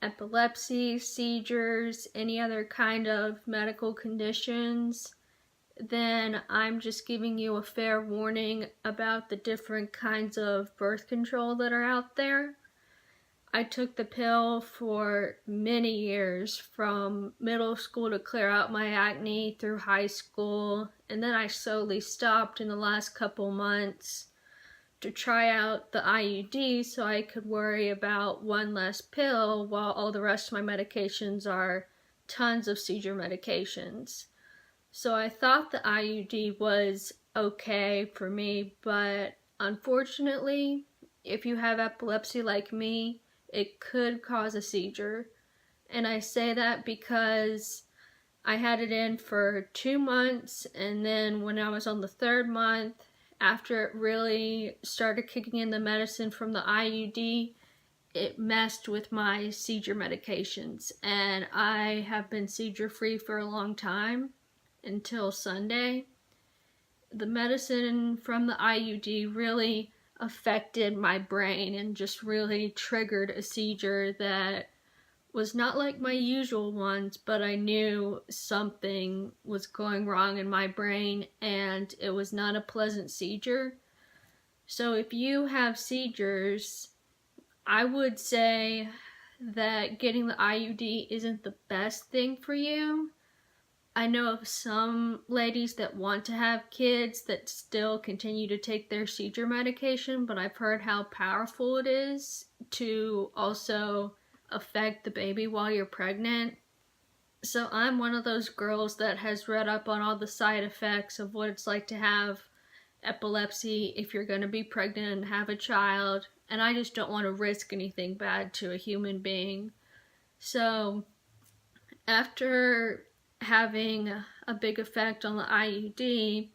epilepsy, seizures, any other kind of medical conditions, then I'm just giving you a fair warning about the different kinds of birth control that are out there. I took the pill for many years, from middle school to clear out my acne through high school, and then I slowly stopped in the last couple months to try out the IUD so I could worry about one less pill while all the rest of my medications are tons of seizure medications. So I thought the IUD was okay for me, but unfortunately, if you have epilepsy like me, it could cause a seizure. And I say that because I had it in for 2 months, and then when I was on the 3rd month, after it really started kicking in the medicine from the IUD, it messed with my seizure medications, and I have been seizure free for a long time until Sunday. The medicine from the IUD really affected my brain and just really triggered a seizure that was not like my usual ones, but I knew something was going wrong in my brain, and it was not a pleasant seizure. So if you have seizures, I would say that getting the IUD isn't the best thing for you. I know of some ladies that want to have kids that still continue to take their seizure medication, but I've heard how powerful it is to also affect the baby while you're pregnant. So I'm one of those girls that has read up on all the side effects of what it's like to have epilepsy if you're going to be pregnant and have a child, and I just don't want to risk anything bad to a human being. So after having a big effect on the IUD,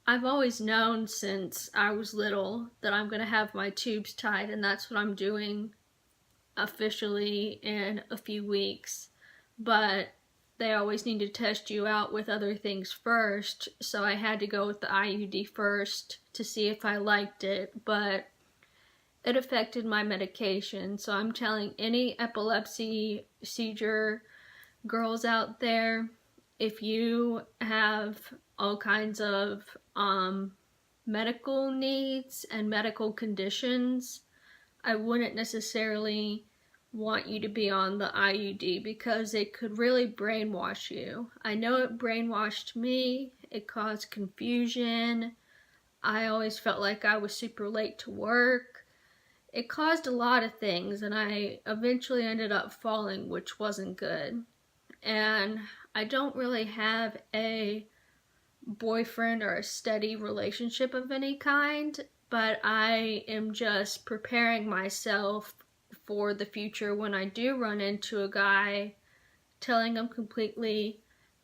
I've always known since I was little that I'm going to have my tubes tied, and that's what I'm doing officially in a few weeks. But they always need to test you out with other things first, so I had to go with the IUD first to see if I liked it, but it affected my medication. So I'm telling any epilepsy seizure girls out there, if you have all kinds of medical needs and medical conditions, I wouldn't necessarily want you to be on the IUD because it could really brainwash you. I know it brainwashed me. It caused confusion. I always felt like I was super late to work. It caused a lot of things, and I eventually ended up falling, which wasn't good. And I don't really have a boyfriend or a steady relationship of any kind, but I am just preparing myself for the future when I do run into a guy, telling him completely,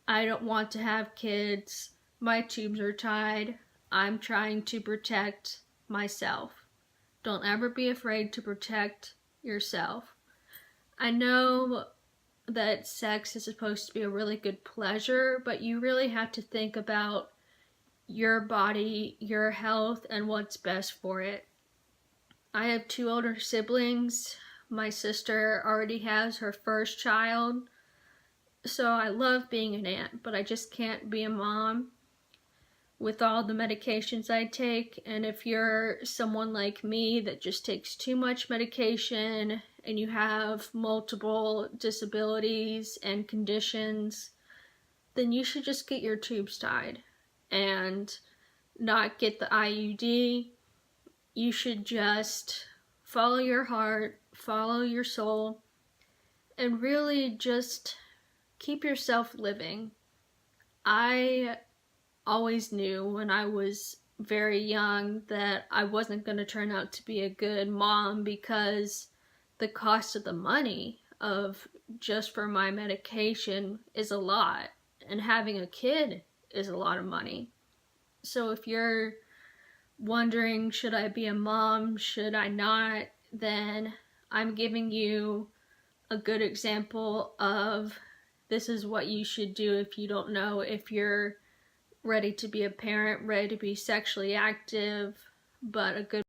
I don't want to have kids, my tubes are tied, I'm trying to protect myself. Don't ever be afraid to protect yourself. I know that sex is supposed to be a really good pleasure, but you really have to think about your body, your health, and what's best for it. I have 2 older siblings. My sister already has her first child, so I love being an aunt, but I just can't be a mom with all the medications I take. And if you're someone like me that just takes too much medication and you have multiple disabilities and conditions, then you should just get your tubes tied and not get the IUD. You should just follow your heart, follow your soul, and really just keep yourself living. I always knew when I was very young that I wasn't going to turn out to be a good mom because the cost of the money of just for my medication is a lot, and having a kid is a lot of money. So if you're wondering, should I be a mom, should I not, then I'm giving you a good example of this is what you should do if you don't know if you're ready to be a parent, ready to be sexually active, but a good